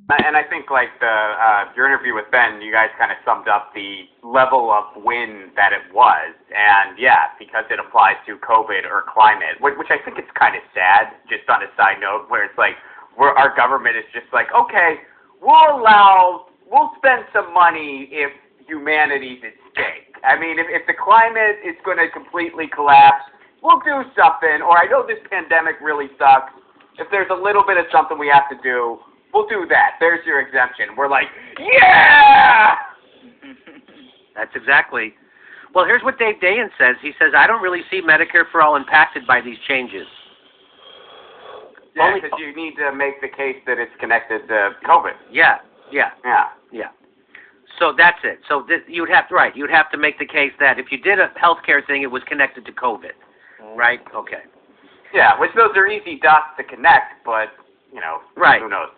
And I think like your interview with Ben, you guys kind of summed up the level of win that it was, and yeah, because it applies to COVID or climate, which I think is kind of sad. Just on a side note, where it's like our government is just like, okay, we'll spend some money if humanity's at stake. I mean, if the climate is going to completely collapse, we'll do something. Or I know this pandemic really sucks. If there's a little bit of something we have to do, we'll do that. There's your exemption. We're like, yeah! That's exactly. Well, here's what Dave Dayen says. He says, I don't really see Medicare for All impacted by these changes. Yeah, because you need to make the case that it's connected to COVID. Yeah. So that's it. So you'd have to make the case that if you did a healthcare thing, it was connected to COVID, right? Okay. Yeah, which those are easy dots to connect, but right. Who knows?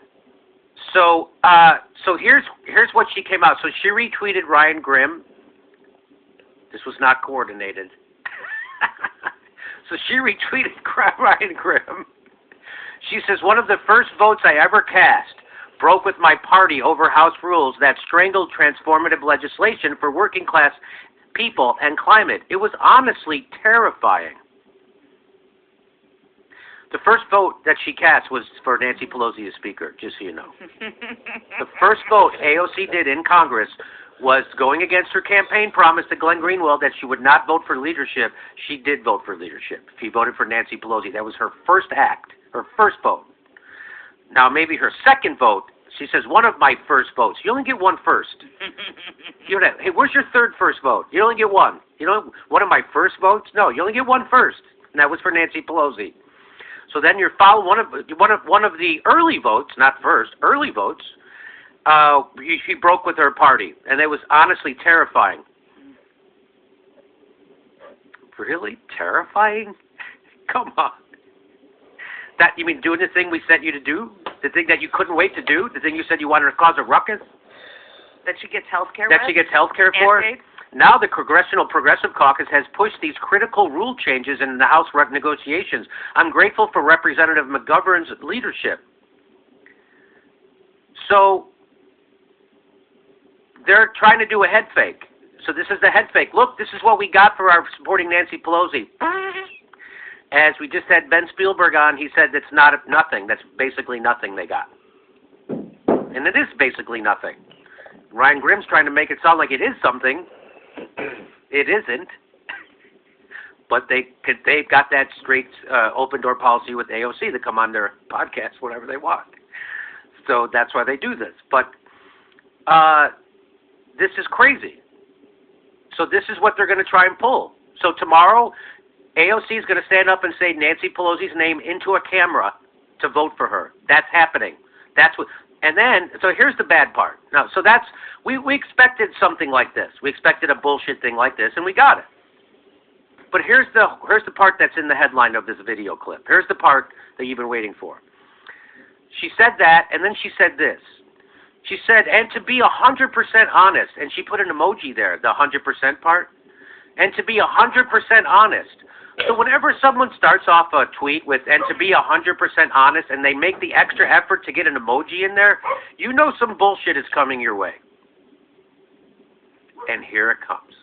So here's what she came out. So she retweeted Ryan Grimm. This was not coordinated. So she retweeted Ryan Grimm. She says, one of the first votes I ever cast broke with my party over House rules that strangled transformative legislation for working class people and climate. It was honestly terrifying. The first vote that she cast was for Nancy Pelosi as Speaker, just so you know. The first vote AOC did in Congress was going against her campaign promise to Glenn Greenwald that she would not vote for leadership. She did vote for leadership. She voted for Nancy Pelosi. That was her first act, her first vote. Now, maybe her second vote, she says, one of my first votes. You only get one first. Hey, where's your third first vote? You only get one. One of my first votes? No, you only get one first. And that was for Nancy Pelosi. So then you're following one of the early votes, not first, early votes. She broke with her party, and it was honestly terrifying. Really terrifying? Come on. That you mean doing the thing we sent you to do, the thing that you couldn't wait to do, the thing you said you wanted to cause a ruckus? That she gets health care. That she gets health care for. Now the Congressional Progressive Caucus has pushed these critical rule changes in the House negotiations. I'm grateful for Representative McGovern's leadership. So they're trying to do a head fake. So this is the head fake. Look, this is what we got for our supporting Nancy Pelosi. As we just had Ben Spielberg on, he said that's nothing. That's basically nothing they got. And it is basically nothing. Ryan Grimm's trying to make it sound like it is something. It isn't. But they've got that straight open door policy with AOC to come on their podcast whenever they want. So that's why they do this. But this is crazy. So this is what they're going to try and pull. So tomorrow, AOC is going to stand up and say Nancy Pelosi's name into a camera to vote for her. That's happening. That's what. And then, so here's the bad part. Now, so that's we expected something like this. We expected a bullshit thing like this, and we got it. But here's the part that's in the headline of this video clip. Here's the part that you've been waiting for. She said that, and then she said this. She said, and to be 100% honest, and she put an emoji there, the 100% part, and to be 100% honest. So whenever someone starts off a tweet with, and to be 100% honest, and they make the extra effort to get an emoji in there, you know some bullshit is coming your way. And here it comes.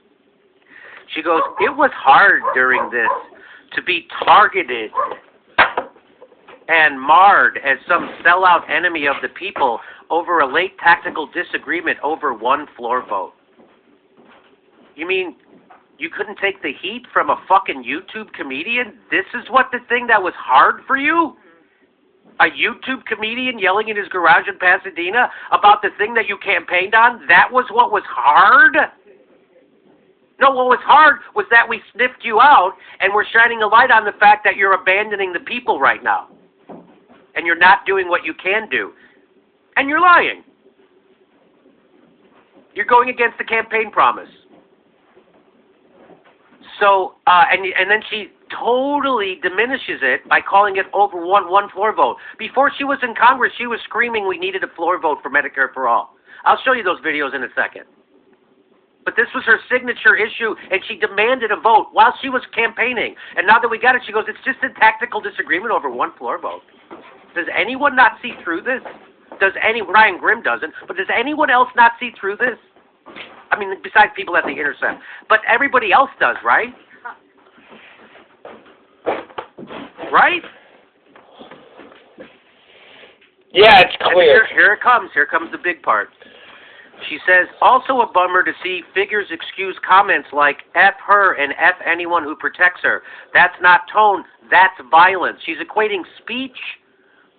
She goes, it was hard during this to be targeted and marred as some sellout enemy of the people over a late tactical disagreement over one floor vote. You mean you couldn't take the heat from a fucking YouTube comedian? This is what the thing that was hard for you? A YouTube comedian yelling in his garage in Pasadena about the thing that you campaigned on? That was what was hard? No, what was hard was that we sniffed you out and we're shining a light on the fact that you're abandoning the people right now. And you're not doing what you can do. And you're lying. You're going against the campaign promise. So, and then she totally diminishes it by calling it over one floor vote. Before she was in Congress, she was screaming we needed a floor vote for Medicare for All. I'll show you those videos in a second. But this was her signature issue, and she demanded a vote while she was campaigning. And now that we got it, she goes, it's just a tactical disagreement over one floor vote. Does anyone not see through this? Ryan Grimm doesn't, but does anyone else not see through this? I mean, besides people at the Intercept. But everybody else does, right? Right? Yeah, it's clear. Here it comes. Here comes the big part. She says, also a bummer to see figures excuse comments like F her and F anyone who protects her. That's not tone, that's violence. She's equating speech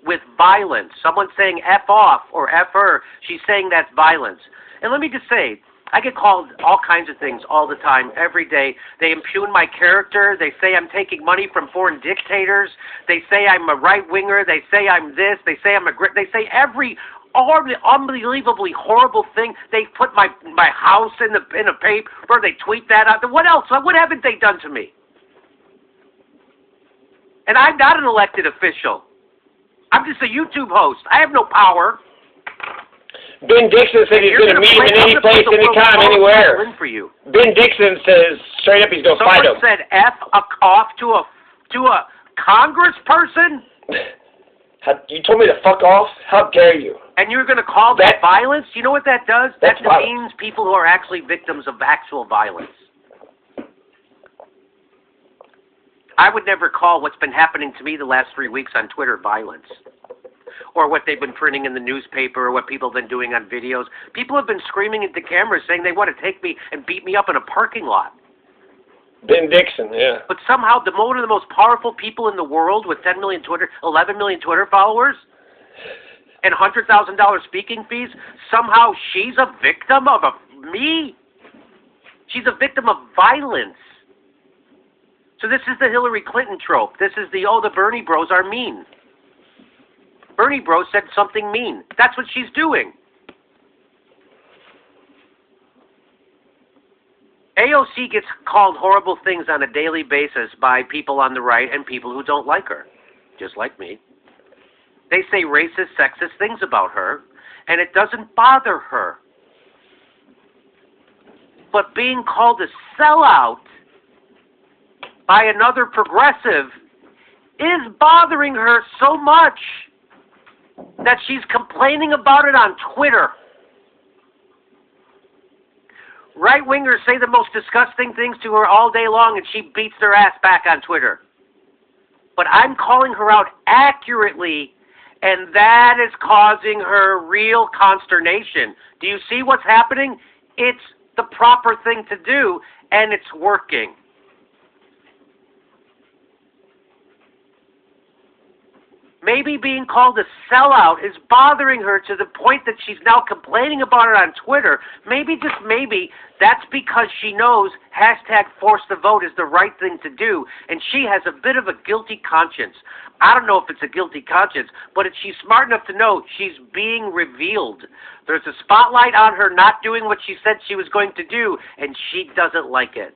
with violence. Someone saying F off or F her, she's saying that's violence. And let me just say, I get called all kinds of things all the time, every day. They impugn my character. They say I'm taking money from foreign dictators. They say I'm a right-winger. They say I'm this. They say I'm a... They say every unbelievably horrible thing. They put my house in a paper. They tweet that out. What else? What haven't they done to me? And I'm not an elected official. I'm just a YouTube host. I have no power. Ben Dixon said he's going to meet him in any place, anytime, anywhere. Ben Dixon says straight up he's going to fight him. Someone said F off to a congressperson? You told me to fuck off? How dare you? And you're going to call that violence? You know what that does? That demeans people who are actually victims of actual violence. I would never call what's been happening to me the last 3 weeks on Twitter violence. Or what they've been printing in the newspaper, or what people have been doing on videos. People have been screaming at the cameras saying they want to take me and beat me up in a parking lot. Ben Dixon, yeah. But somehow, one of the most powerful people in the world with 11 million Twitter followers, and $100,000 speaking fees, somehow she's a victim of me? She's a victim of violence. So this is the Hillary Clinton trope. This is the Bernie bros are mean. Bernie bro said something mean. That's what she's doing. AOC gets called horrible things on a daily basis by people on the right and people who don't like her, just like me. They say racist, sexist things about her, and it doesn't bother her. But being called a sellout by another progressive is bothering her so much that she's complaining about it on Twitter. Right-wingers say the most disgusting things to her all day long, and she beats their ass back on Twitter. But I'm calling her out accurately, and that is causing her real consternation. Do you see what's happening? It's the proper thing to do, and it's working. Maybe being called a sellout is bothering her to the point that she's now complaining about it on Twitter. Maybe, just maybe, that's because she knows #ForceTheVote is the right thing to do, and she has a bit of a guilty conscience. I don't know if it's a guilty conscience, but she's smart enough to know she's being revealed. There's a spotlight on her not doing what she said she was going to do, and she doesn't like it.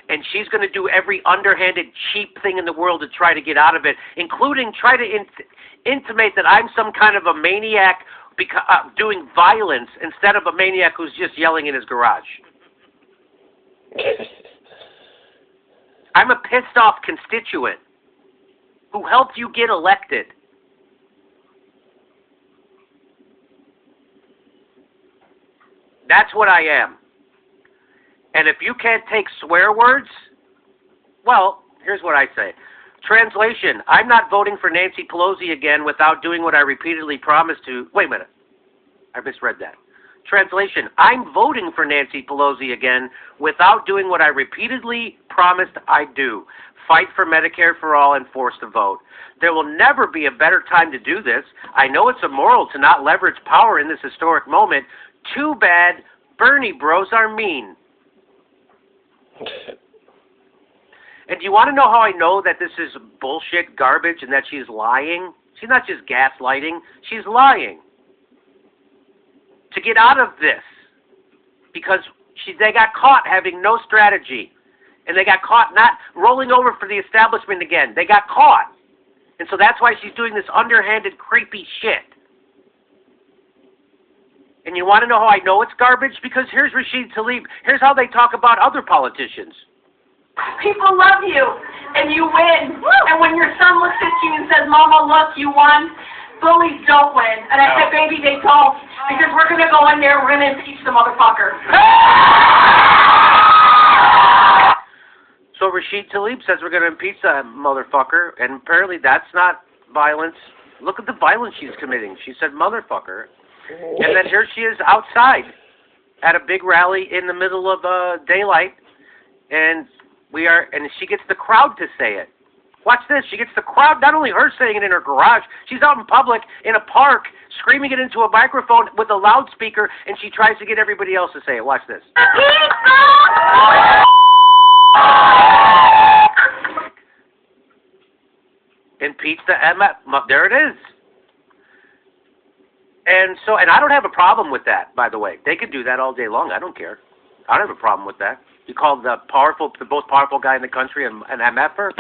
And she's going to do every underhanded, cheap thing in the world to try to get out of it, including try to intimate that I'm some kind of a maniac doing violence instead of a maniac who's just yelling in his garage. I'm a pissed-off constituent who helped you get elected. That's what I am. And if you can't take swear words, well, here's what I say. Translation, I'm not voting for Nancy Pelosi again without doing what I repeatedly promised to. Wait a minute. I misread that. Translation, I'm voting for Nancy Pelosi again without doing what I repeatedly promised I'd do. Fight for Medicare for all and force the vote. There will never be a better time to do this. I know it's immoral to not leverage power in this historic moment. Too bad Bernie bros are mean. And do you want to know how I know that this is bullshit garbage and that she's lying? She's not just gaslighting. She's lying. To get out of this. Because they got caught having no strategy. And they got caught not rolling over for the establishment again. They got caught. And so that's why she's doing this underhanded, creepy shit. And you want to know how I know it's garbage? Because here's Rashid Tlaib. Here's how they talk about other politicians. People love you, and you win. And when your son looks at you and says, Mama, look, you won, bullies don't win. And I said, baby, they don't. Because we're going to go in there and we're going to impeach the motherfucker. So Rashid Tlaib says we're going to impeach that motherfucker, and apparently that's not violence. Look at the violence she's committing. She said motherfucker. And then here she is outside at a big rally in the middle of daylight, and she gets the crowd to say it. Watch this. She gets the crowd, not only her saying it in her garage, she's out in public, in a park, screaming it into a microphone with a loudspeaker, and she tries to get everybody else to say it. Watch this. Impeach the MF. There it is. And I don't have a problem with that, by the way. They could do that all day long. I don't care. I don't have a problem with that. You call the most powerful guy in the country an MFer?